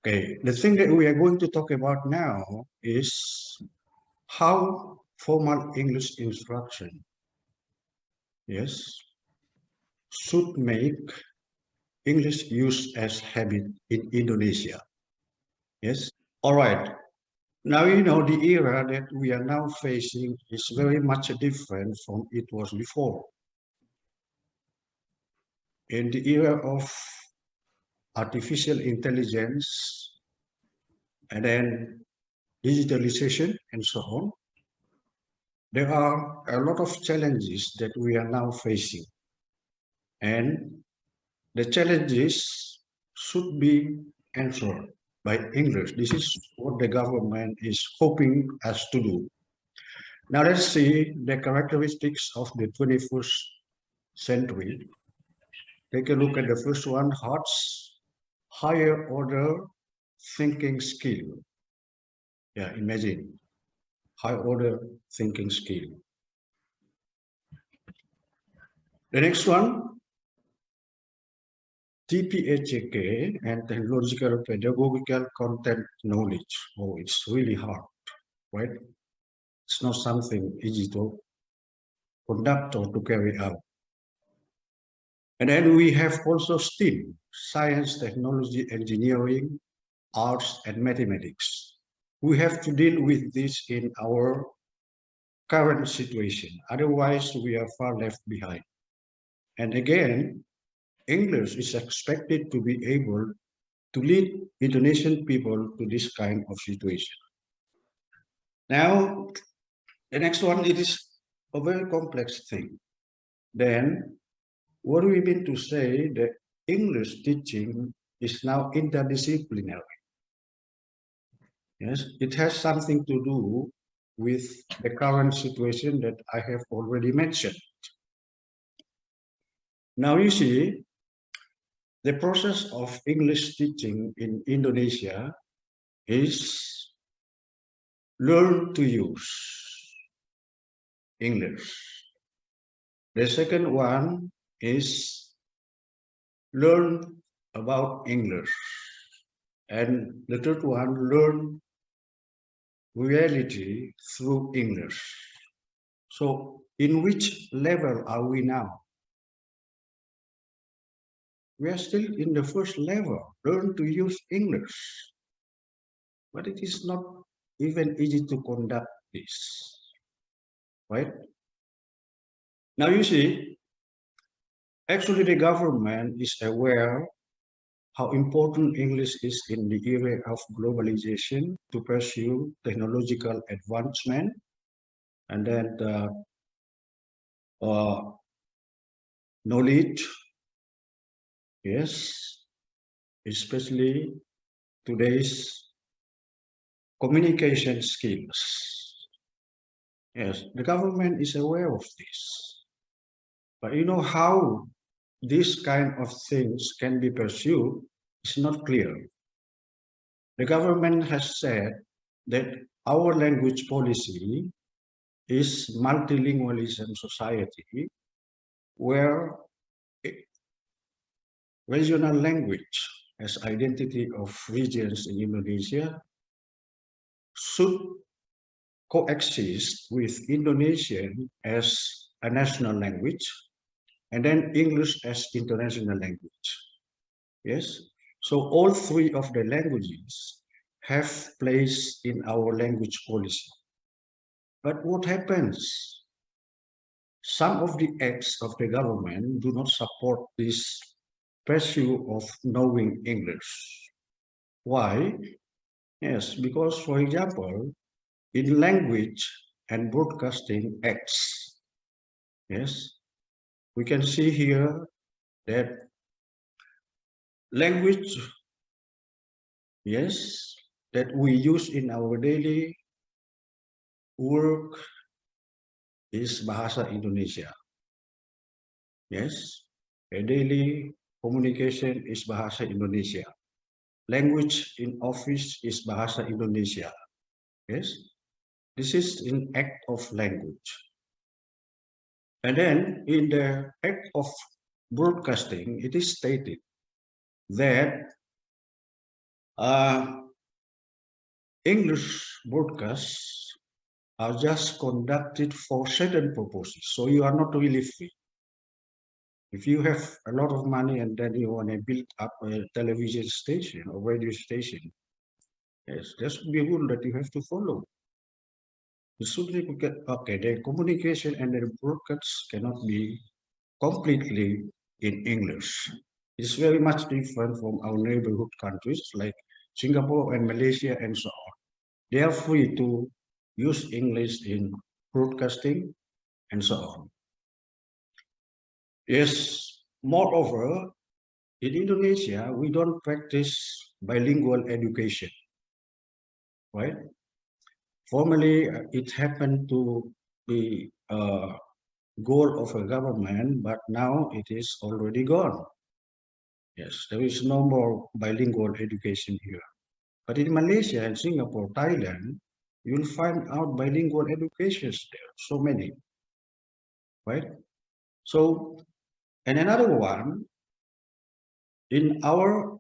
Okay, the thing that we are going to talk about now is how formal English instruction, yes, should make English use as habit in Indonesia. Yes. All right. Now you know the era that we are now facing is very much different from it was before. In the era of artificial intelligence and then digitalization and so on, there are a lot of challenges that we are now facing. And the challenges should be answered by English. This is what the government is hoping us to do. Now let's see the characteristics of the 21st century. Take a look at the first one, HOTS, higher order thinking skill. Yeah, imagine, high order thinking skill. The next one, TPHK and technological pedagogical content knowledge. Oh, it's really hard, right? It's not something easy to conduct or to carry out. And then we have also STEAM, science, technology, engineering, arts, and mathematics. We have to deal with this in our current situation. Otherwise, we are far left behind. And again, English is expected to be able to lead Indonesian people to this kind of situation. Now, the next one, it is a very complex thing. Then, what do we mean to say that English teaching is now interdisciplinary? Yes, it has something to do with the current situation that I have already mentioned. Now, you see, the process of English teaching in Indonesia is learn to use English. The second one is learn about English. And the third one, learn reality through English. So, in which level are we now? We are still in the first level, learn to use English. But it is not even easy to conduct this, right? Now you see, actually the government is aware how important English is in the era of globalization to pursue technological advancement and then uh, knowledge, yes, especially today's communication skills. Yes, the government is aware of this. But you know how this kind of things can be pursued is not clear. The government has said that our language policy is multilingualism society where regional language as identity of regions in Indonesia should coexist with Indonesian as a national language and then English as international language. Yes. So all three of the languages have place in our language policy. But what happens? Some of the acts of the government do not support this pursuit of knowing English. Why? Yes, because for example, in language and broadcasting acts, yes, we can see here that language, yes, that we use in our daily work is bahasa Indonesia. Yes, a daily communication is bahasa Indonesia. Language in office is bahasa Indonesia. Yes, this is an act of language. And then in the act of broadcasting, it is stated that Uh, English broadcasts are just conducted for certain purposes, so you are not really free. If you have a lot of money and then you want to build up a television station or radio station, yes, there should be a rule that you have to follow. The certificate, okay, the communication and the broadcasts cannot be completely in English. It's very much different from our neighborhood countries like Singapore and Malaysia and so on. They are free to use English in broadcasting and so on. Yes, moreover, in Indonesia, we don't practice bilingual education, right? Formerly, it happened to be a goal of a government, but now it is already gone. Yes, there is no more bilingual education here. But in Malaysia and Singapore, Thailand, you'll find out bilingual educations there, so many, right? So, and another one, in our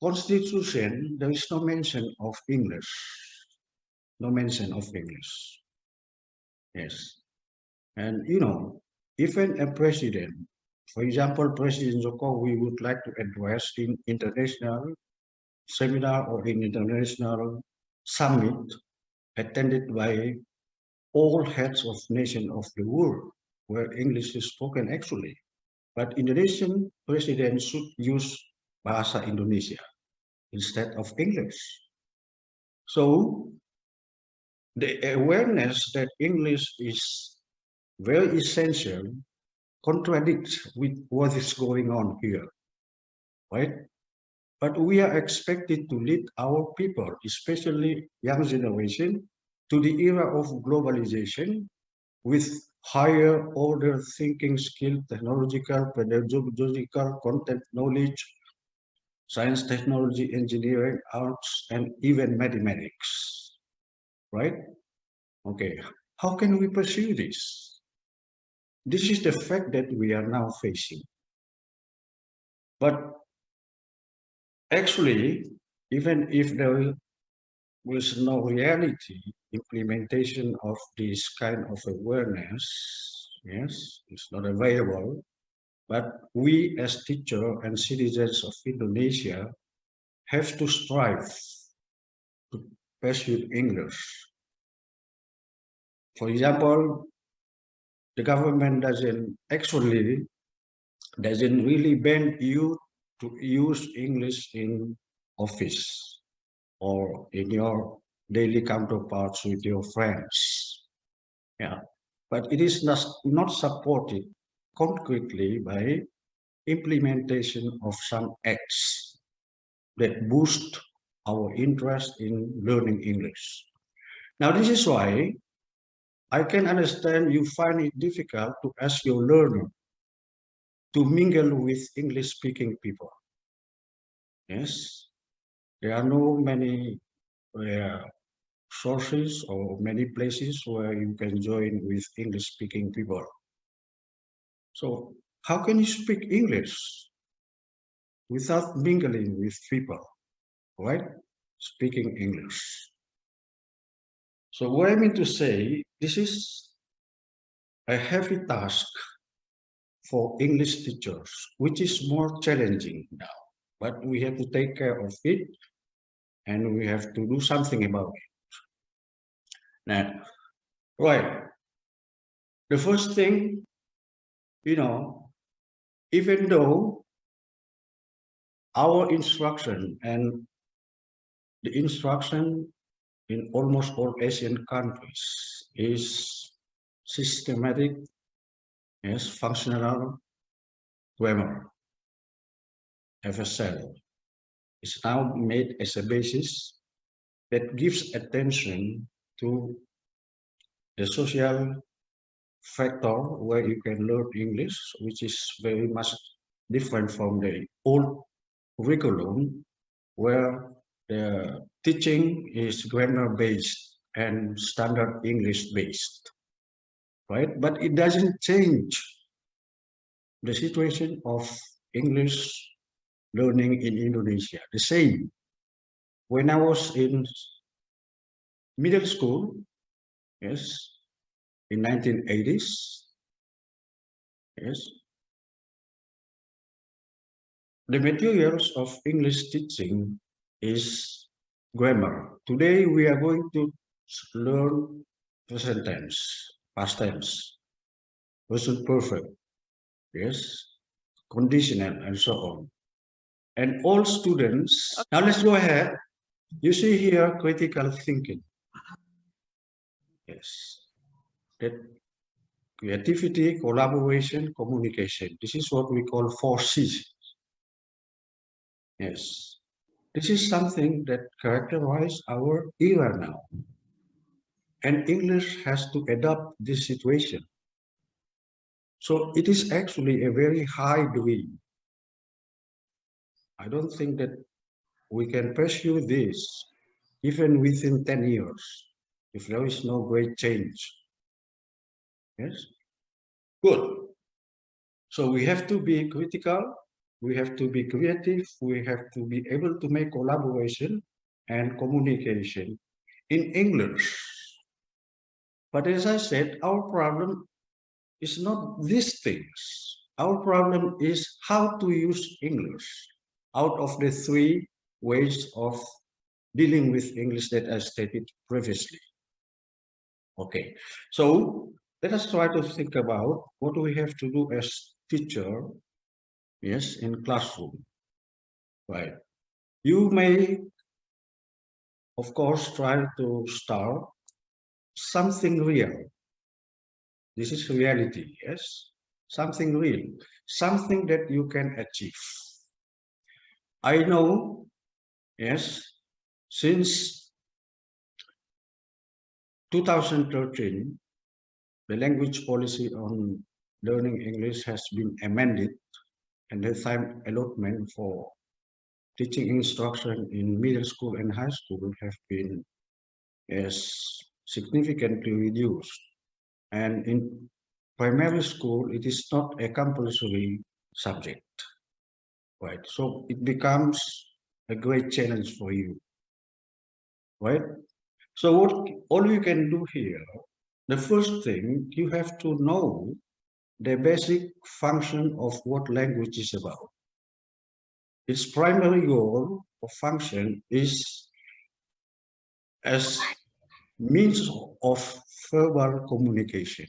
constitution, there is no mention of English, no mention of English. Yes. And even a president, for example, President Joko, we would like to address in international seminar or in international summit attended by all heads of nation of the world, where English is spoken actually. But Indonesian president should use Bahasa Indonesia instead of English. So the awareness that English is very essential contradicts with what is going on here, right? But we are expected to lead our people, especially young generation, to the era of globalization with higher order thinking skill, technological, pedagogical, content knowledge, science, technology, engineering, arts, and even mathematics, right? Okay, how can we pursue this? This is the fact that we are now facing. But actually, even if there was no reality implementation of this kind of awareness, yes, it's not available. But we as teachers and citizens of Indonesia have to strive to pursue English. For example, the government doesn't really ban you to use English in office or in your daily counterparts with your friends. Yeah. But it is not supported concretely by implementation of some acts that boost our interest in learning English. Now, this is why I can understand you find it difficult to ask your learner to mingle with English-speaking people. Yes, there are no many sources or many places where you can join with English-speaking people. So how can you speak English without mingling with people, right? Speaking English. So what I mean to say, this is a heavy task for English teachers, which is more challenging now. But we have to take care of it and we have to do something about it. Now, right. The first thing, you know, even though our instruction and the instruction in almost all Asian countries is systematic, yes, functional grammar, FSL, is now made as a basis that gives attention to the social factor where you can learn English, which is very much different from the old curriculum where the teaching is grammar based and standard English based, right? But it doesn't change the situation of English learning in Indonesia. The same. When I was in middle school, yes, in 1980s, yes, the materials of English teaching is grammar. Today we are going to learn present tense, past tense, present perfect, yes, conditional, and so on. And all students, now let's go ahead. You see here critical thinking. Yes, that creativity, collaboration, communication. This is what we call 4C's. Yes, this is something that characterizes our era now. And English has to adapt this situation. So it is actually a very high dream. I don't think that we can pursue this even within 10 years if there is no great change. Yes, good. So we have to be critical, we have to be creative, we have to be able to make collaboration and communication in English. But as I said, our problem is not these things. Our problem is how to use English out of the three ways of dealing with English that I stated previously. Okay, so let us try to think about what we have to do as teacher, yes, in classroom, right? You may, of course, try to start something real. This is reality, yes? Something real, something that you can achieve. I know, yes, since 2013, the language policy on learning English has been amended and the time allotment for teaching instruction in middle school and high school have been significantly reduced. And in primary school, it is not a compulsory subject, right? So it becomes a great challenge for you, right? So what all you can do here, the first thing you have to know the basic function of what language is about. Its primary goal or function is as means of verbal communication.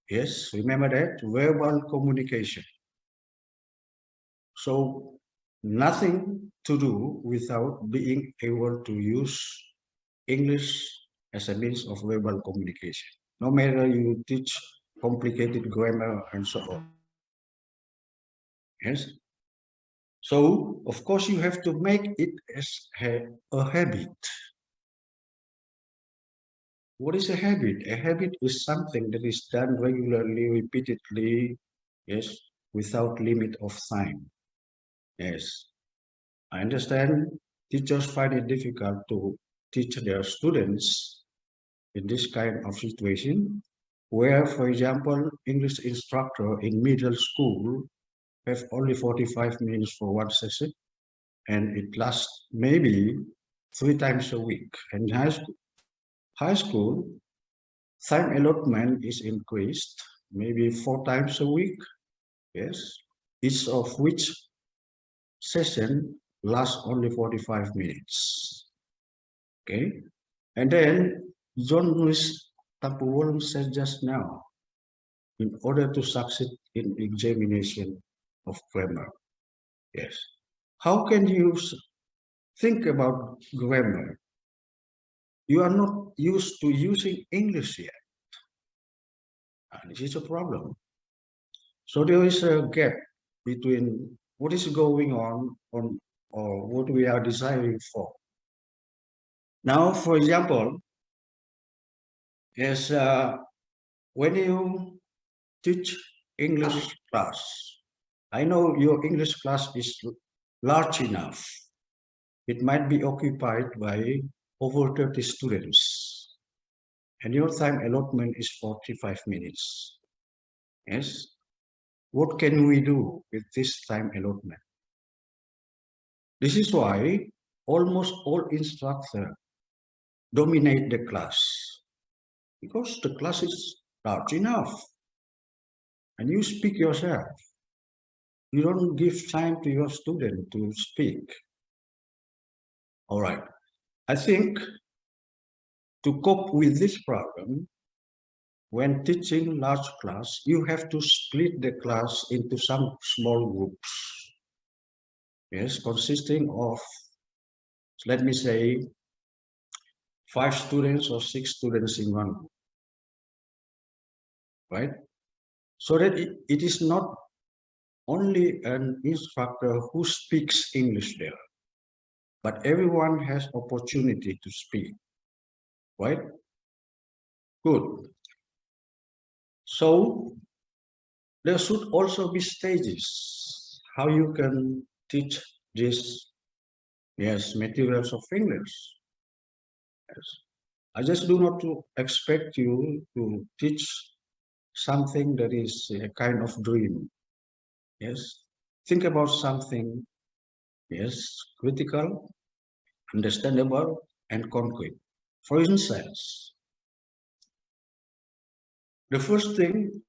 Yes, remember that verbal communication. So nothing to do without being able to use English as a means of verbal communication. No matter you teach complicated grammar and so on. Yes. So of course you have to make it as a habit. What is a habit? A habit is something that is done regularly, repeatedly, yes, without limit of time. Yes. I understand teachers find it difficult to teach their students in this kind of situation where, for example, English instructor in middle school have only 45 minutes for one session and it lasts maybe 3 times a week. And high school time allotment is increased maybe 4 times a week, yes, each of which session lasts only 45 minutes. Okay, and then John Lewis Tapuwol said just now, in order to succeed in examination of grammar, yes, how can you think about grammar? You are not used to using English yet. And this is a problem. So there is a gap between what is going on or what we are desiring for. Now, for example, is when you teach English class, I know your English class is large enough. It might be occupied by over 30 students, and your time allotment is 45 minutes. Yes. What can we do with this time allotment? This is why almost all instructors dominate the class, because the class is large enough and you speak yourself. You don't give time to your student to speak. All right. I think to cope with this problem, when teaching large class, you have to split the class into some small groups. Yes, consisting of, let me say, 5 students or 6 students in one group, right? So that it is not only an instructor who speaks English there, but everyone has opportunity to speak, right? Good. So there should also be stages how you can teach this, yes, materials of English. Yes. I just do not to expect you to teach something that is a kind of dream. Yes. Think about something, yes, critical, understandable, and concrete. For instance, the first thing,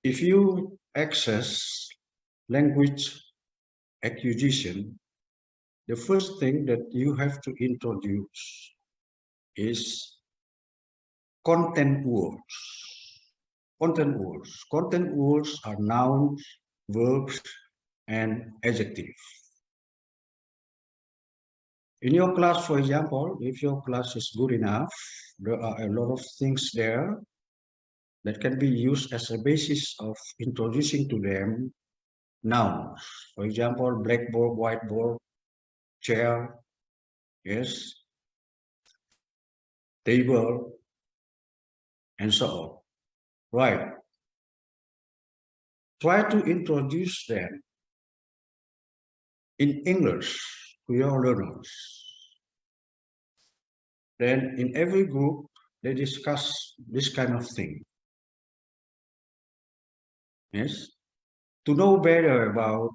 if you access language acquisition, the first thing that you have to introduce is content words. Content words. Content words are nouns, verbs, and adjectives. In your class, for example, if your class is good enough, there are a lot of things there that can be used as a basis of introducing to them nouns. For example, blackboard, whiteboard, chair, yes, table, and so on. Right. Try to introduce them in English to your learners. Then in every group, they discuss this kind of thing. Yes. To know better about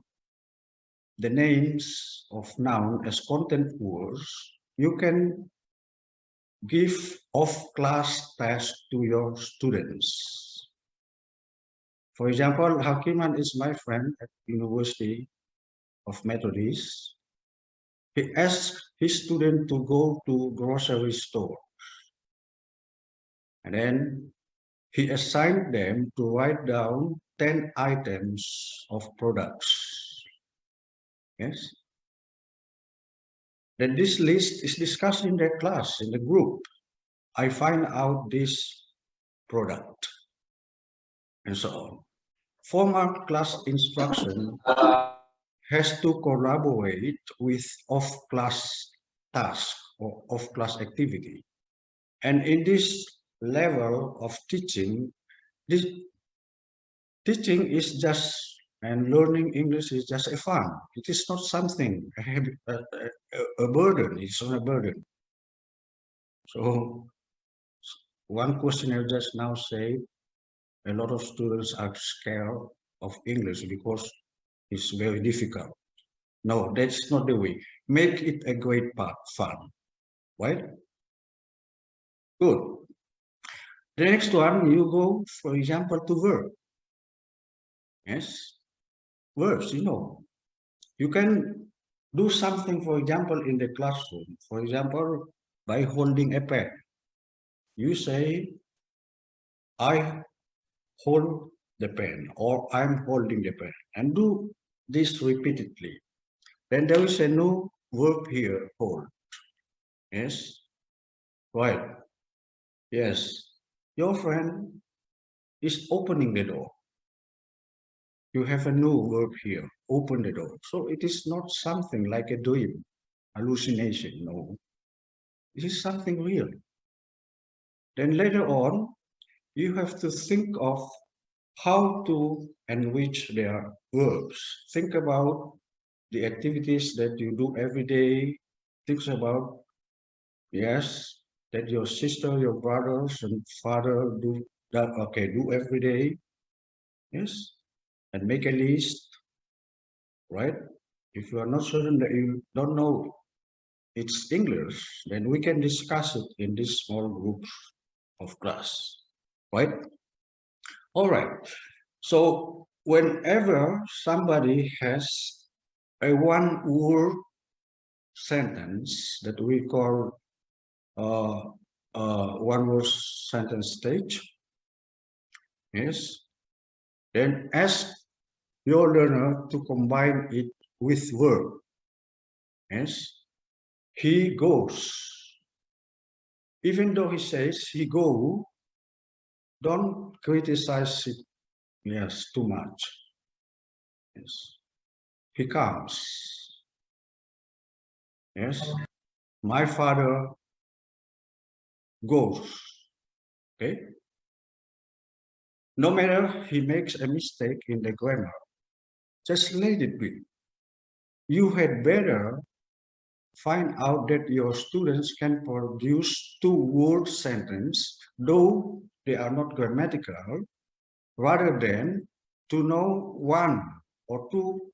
the names of noun as content words, you can give off-class tasks to your students. For example, Hakiman is my friend at University of Methodist. He asked his student to go to grocery store, and then he assigned them to write down 10 items of products. Yes. Then this list is discussed in their class, in the group. I find out this product, and so on. Formal class instruction has to collaborate with off-class task or off-class activity. And in this level of teaching, this teaching is just, and learning English is just a fun. It is not something, a burden. It's not a burden. So one questionnaire just now say a lot of students are scared of English because it's very difficult. No, that's not the way. Make it a great part, fun, right? Good. The next one, you go, for example, to verb. Yes, verbs, you can do something, for example, in the classroom. For example, by holding a pen. You say, I hold the pen, or I'm holding the pen, and do this repeatedly. Then there is a new verb here, hold. Yes, right. Yes, your friend is opening the door. You have a new verb here, open the door. So it is not something like a dream, hallucination, no. This is something real. Then later on, you have to think of how to enrich their verbs. Think about the activities that you do every day. Think about, yes, that your sister, your brothers and father do that, okay, do every day. Yes, and make a list, right? If you are not certain that you don't know it's English, then we can discuss it in this small group of class, right? All right. So whenever somebody has a one-word sentence that we call uh, one-word sentence stage, yes, then ask your learner to combine it with verb. Yes, he goes. Even though he says he go, don't criticize it, yes, too much. Yes, he comes. Yes, my father goes. Okay, no matter he makes a mistake in the grammar, just let it be. You had better find out that your students can produce two-word sentence, though they are not grammatical, rather than to know one or two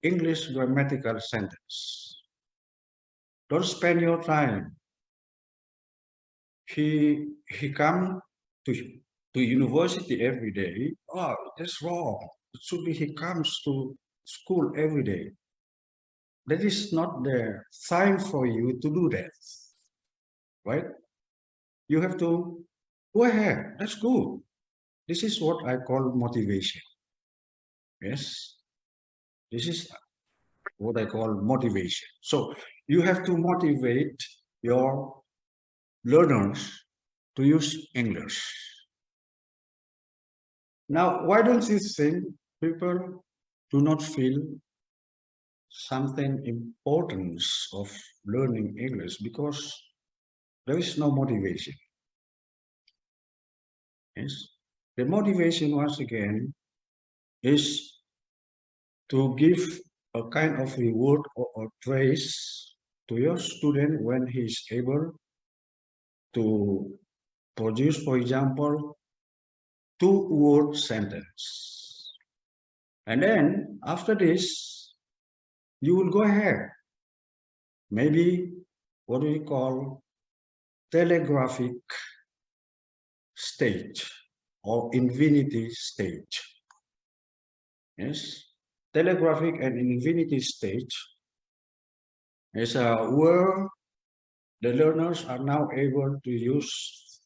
English grammatical sentence. Don't spend your time. He come to university every day. Oh, that's wrong. It should be he comes to school every day. That is not the time for you to do that, right? You have to go ahead. That's good. This is what I call motivation. Yes, this is what I call motivation. So you have to motivate your learners to use English. Now, why don't you think people do not feel something importance of learning English? Because there is no motivation. Yes, the motivation once again is to give a kind of reward or praise to your student when he is able to produce, for example, two-word sentence. And then after this, you will go ahead. Maybe what we call telegraphic stage or infinity stage. Yes, telegraphic and infinity stage is where the learners are now able to use,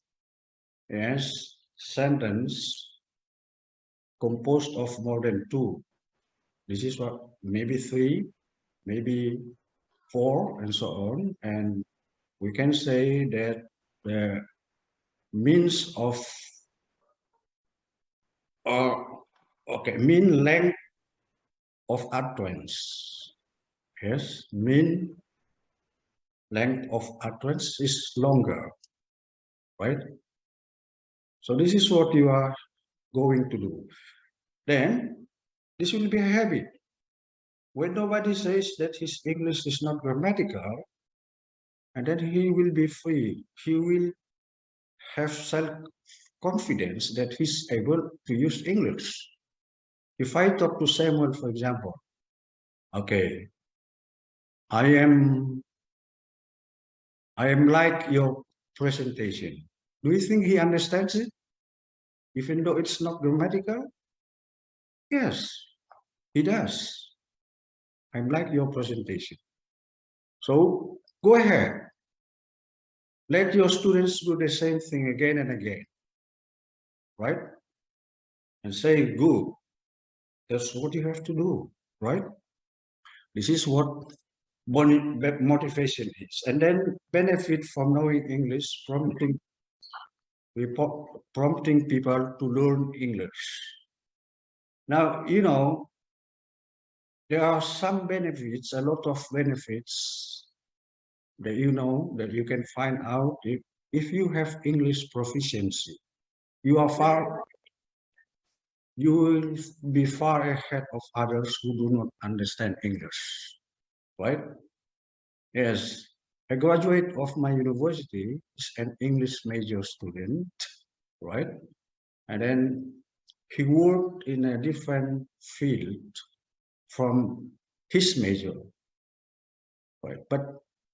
yes, sentence composed of more than two. This is what maybe three, maybe four, and so on. And we can say that the means of mean length of utterance. Yes, mean length of utterance is longer, right? So this is what you are going to do. Then this will be a habit. When nobody says that his English is not grammatical, and then he will be free. He will have self-confidence that he's able to use English. If I talk to Samuel, for example, okay, I am I am like your presentation. Do you think he understands it? Even though it's not grammatical? Yes, he does. I'm like your presentation. So go ahead. Let your students do the same thing again and again, right? And say, good. That's what you have to do, right? This is what motivation is. And then benefit from knowing English, prompting people to learn English. Now, there are some benefits, a lot of benefits that that you can find out if you have English proficiency. You are you will be far ahead of others who do not understand English, right? Yes, a graduate of my university is an English major student, right? And then he worked in a different field from his major. Right? But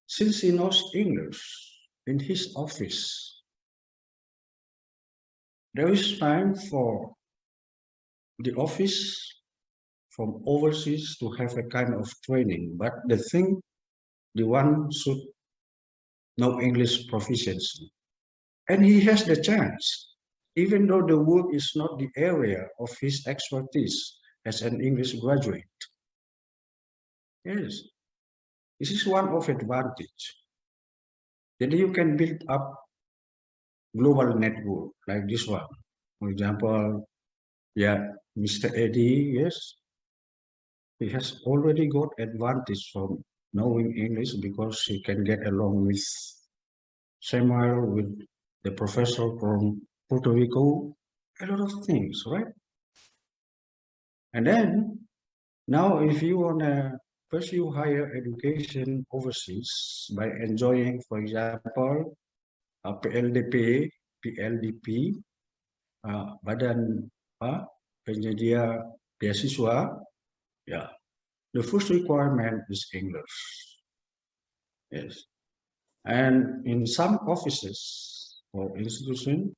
since he knows English in his office, there is time for the office from overseas to have a kind of training. But the thing, the one should know English proficiency. And he has the chance, even though the work is not the area of his expertise as an English graduate. Yes, this is one of advantage. Then you can build up global network like this one. For example, yeah, Mr. Eddie, yes, he has already got advantage from knowing English because he can get along with Samuel, with the professor from Puerto Rico, a lot of things, right? And then now if you want to pursue higher education overseas by enjoying, for example, PLDP, PLDP, Badan Penyedia Beasiswa, yeah, the first requirement is English. Yes. And in some offices or institutions,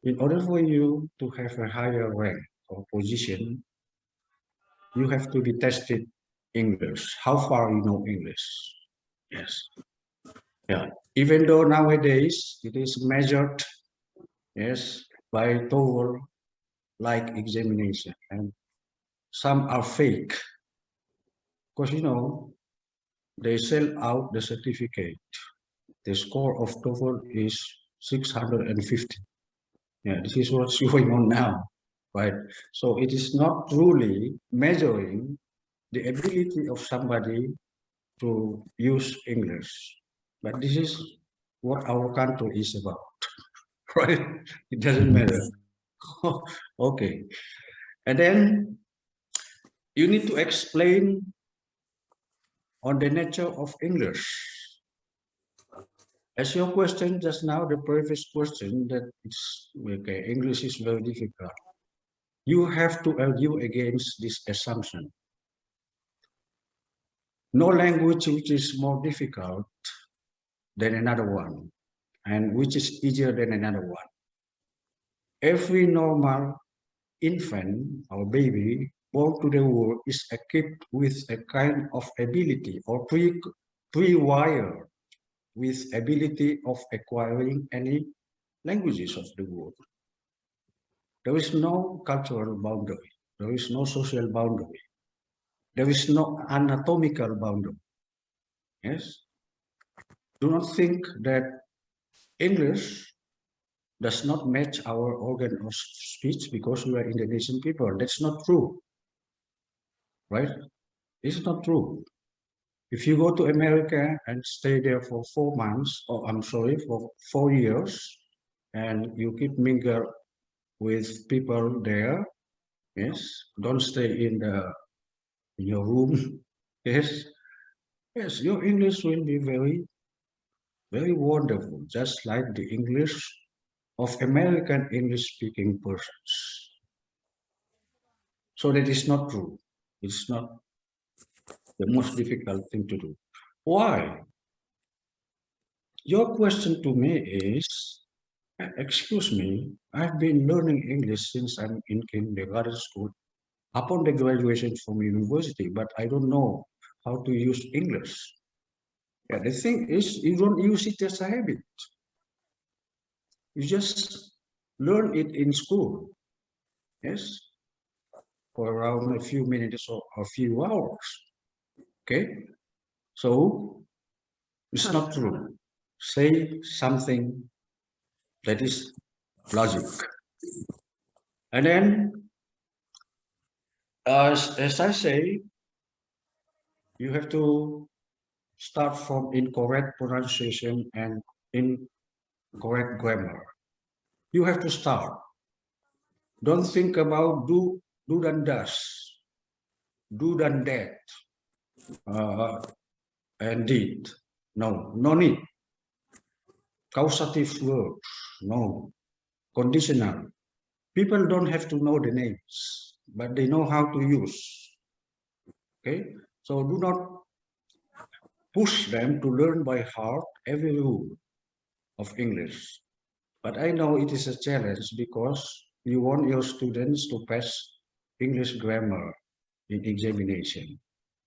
in order for you to have a higher rank or position, you have to be tested English. How far you know English? Yes. Yeah. Even though nowadays it is measured, yes, by TOEFL like examination, and some are fake because they sell out the certificate. The score of TOEFL is 650. Yeah, this is what's going on now, right? So it is not truly measuring the ability of somebody to use English, but this is what our country is about, right? It doesn't matter. Okay, and then you need to explain on the nature of English. As your question just now, the previous question that it's okay, English is very difficult. You have to argue against this assumption. No language which is more difficult than another one, and which is easier than another one. Every normal infant or baby born to the world is equipped with a kind of ability or pre-wired with ability of acquiring any languages of the world. There is no cultural boundary. There is no social boundary. There is no anatomical boundary. Yes. Do not think that English does not match our organ of speech because we are Indonesian people. That's not true, right? It's not true. If you go to America and stay there for 4 months, or I'm sorry, for 4 years, and you keep mingle with people there, yes, don't stay in your room, yes, yes, your English will be very, very wonderful, just like the English of American English-speaking persons. So that is not true. It's not the most difficult thing to do. Why? Your question to me is, excuse me, I've been learning English since I'm in kindergarten school upon the graduation from university, but I don't know how to use English. Yeah, the thing is, you don't use it as a habit. You just learn it in school, yes, for around a few minutes or a few hours. Okay, so it's not true. Say something that is logic. And then, as I say, you have to start from incorrect pronunciation and incorrect grammar. You have to start. Don't think about do than does, do than that, and did. No, no need. Causative verbs, no. Conditional. People don't have to know the names, but they know how to use. Okay, So do not push them to learn by heart every rule of English. But I know it is a challenge because you want your students to pass English grammar in examination.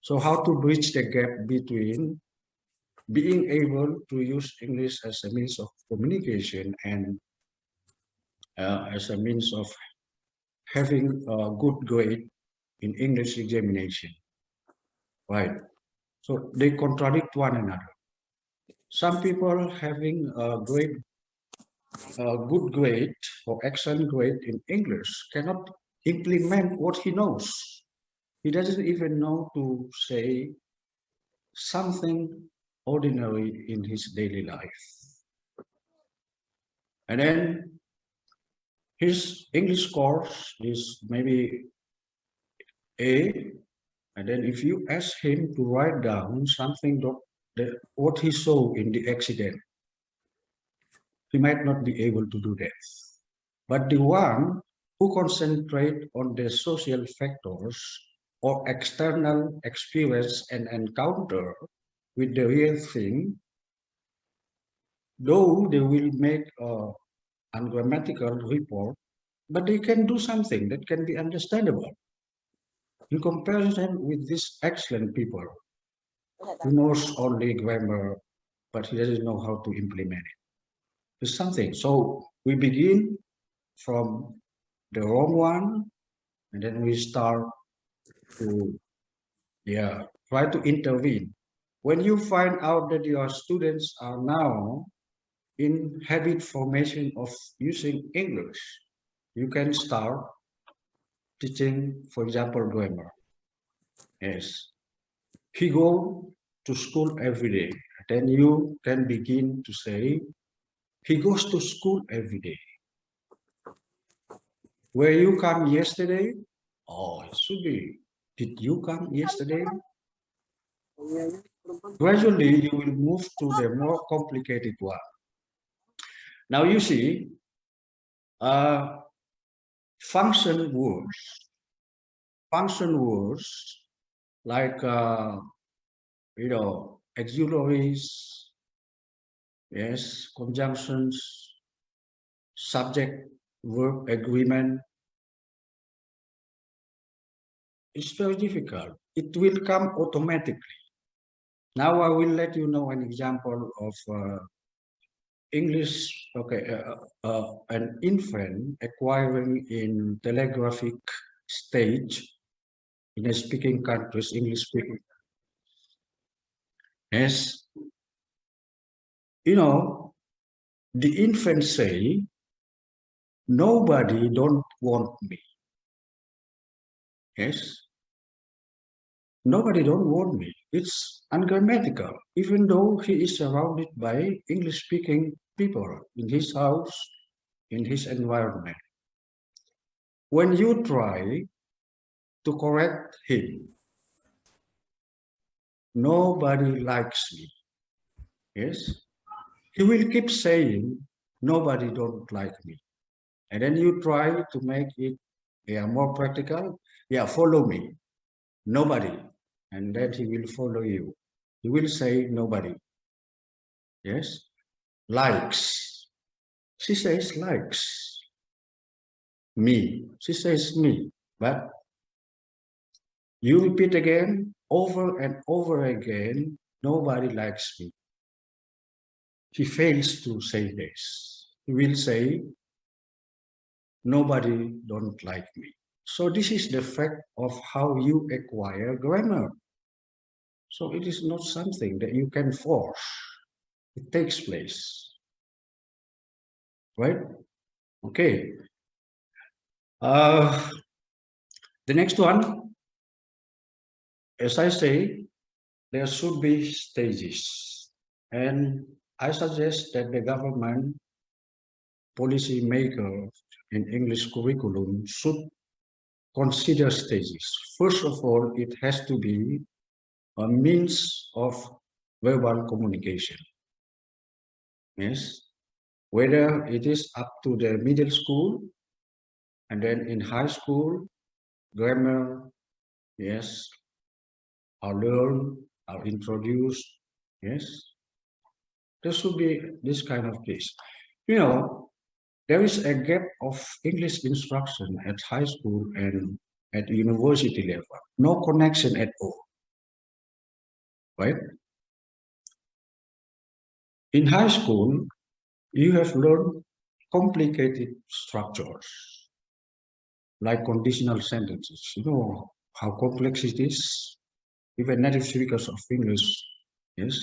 So how to bridge the gap between being able to use English as a means of communication and as a means of having a good grade in English examination, right? So they contradict one another. Some people having a good grade or excellent grade in English cannot implement what he knows. He doesn't even know to say something ordinary in his daily life. And then his English course is maybe A, and then if you ask him to write down something what he saw in the accident, he might not be able to do that. But the one who concentrate on the social factors or external experience and encounter with the real thing, though they will make a ungrammatical report, but they can do something that can be understandable in comparison with these excellent people who knows only grammar, but he doesn't know how to implement it. It's something. So we begin from the wrong one, and then we start to try to intervene. When you find out that your students are now in habit formation of using English, you can start teaching, for example, grammar. Yes, he go to school every day. Then you can begin to say, he goes to school every day. Where you come yesterday? Oh, it should be. Did you come yesterday? Gradually, you will move to the more complicated one. Now you see, uh, function words. Function words like auxiliaries, yes, conjunctions, subject verb agreement. It's very difficult. It will come automatically. Now I will let you know an example of English. Okay, an infant acquiring in telegraphic stage in a speaking countries, English speaking. Yes, the infant say, nobody don't want me. Yes, nobody don't want me. It's ungrammatical, even though he is surrounded by English-speaking people in his house, in his environment. When you try to correct him, nobody likes me. Yes, he will keep saying, nobody don't like me. And then you try to make it more practical. Yeah, follow me. Nobody. And then he will follow you. He will say nobody. Yes. Likes. She says likes. Me. She says me. But you repeat again, over and over again, nobody likes me. He fails to say this. He will say, nobody don't like me. So this is the fact of how you acquire grammar. So it is not something that you can force. It takes place, right? Okay. The next one, as I say, there should be stages. And I suggest that the government policy maker in English curriculum should consider stages. First of all, it has to be a means of verbal communication. Yes, whether it is up to the middle school and then in high school, grammar, yes, are learned, are introduced. Yes, there should be this kind of case. You know, there is a gap of English instruction at high school and at university level. No connection at all, right? In high school, you have learned complicated structures like conditional sentences. You know how complex it is. Even native speakers of English, yes,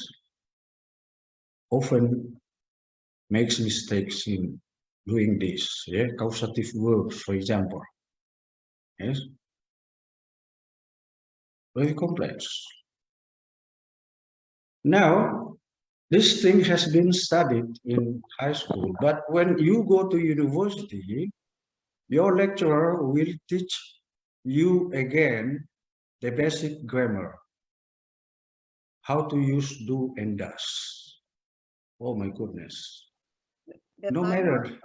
often makes mistakes in doing this. Yeah, causative verbs, for example. Yes, very complex. Now, this thing has been studied in high school, but when you go to university, your lecturer will teach you again the basic grammar, how to use do and does. Oh my goodness. The No time, matter.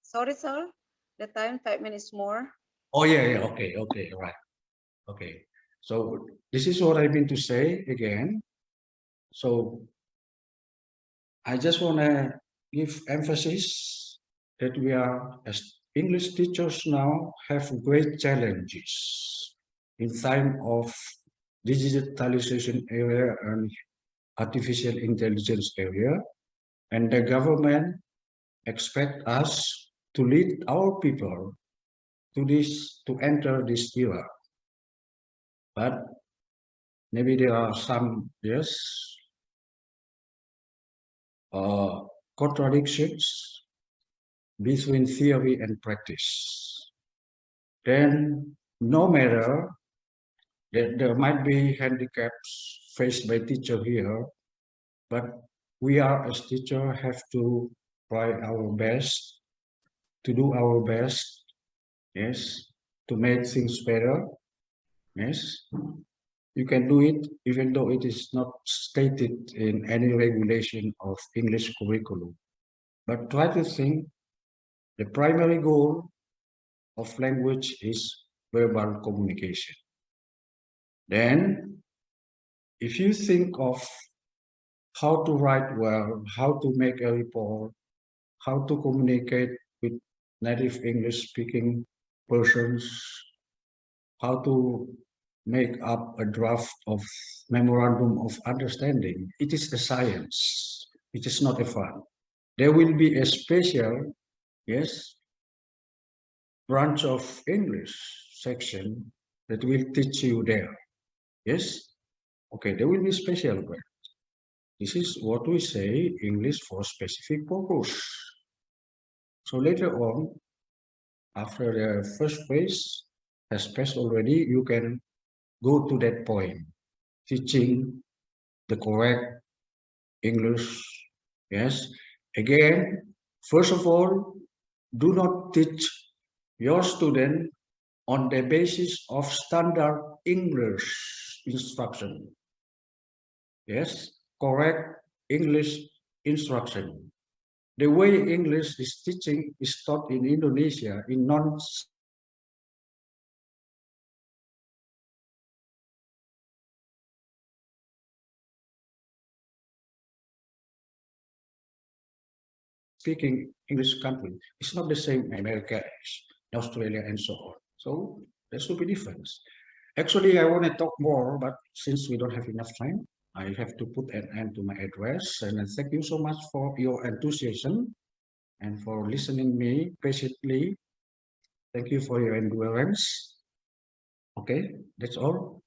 sorry, sir. The time 5 minutes more. Oh yeah, yeah, okay, okay, right. Okay. So this is what I mean to say again. So I just want to give emphasis that we are, as English teachers now, have great challenges in time of digitalization area and artificial intelligence area, and the government expect us to lead our people to enter this era. But maybe there are some, yes, uh, contradictions between theory and practice. Then, no matter that there might be handicaps faced by teacher here, but we are as teacher have to try our best, to do our best, yes, to make things better, yes. You can do it even though it is not stated in any regulation of English curriculum. But try to think the primary goal of language is verbal communication. Then, if you think of how to write well, how to make a report, how to communicate with native English speaking persons, how to make up a draft of memorandum of understanding, it is a science. It is not a fun. There will be a special, yes, branch of English section that will teach you there. Yes? Okay, there will be special branch. This is what we say English for specific purpose. So later on, after the first phase has passed already, you can go to that point, teaching the correct English. Yes. Again, first of all, do not teach your student on the basis of standard English instruction. Yes, correct English instruction. The way English is teaching is taught in Indonesia in non-speaking English country. It's not the same in America, Australia, and so on. So there should be difference. Actually, I want to talk more, but since we don't have enough time, I have to put an end to my address. And thank you so much for your enthusiasm and for listening me patiently. Thank you for your endurance. Okay, that's all.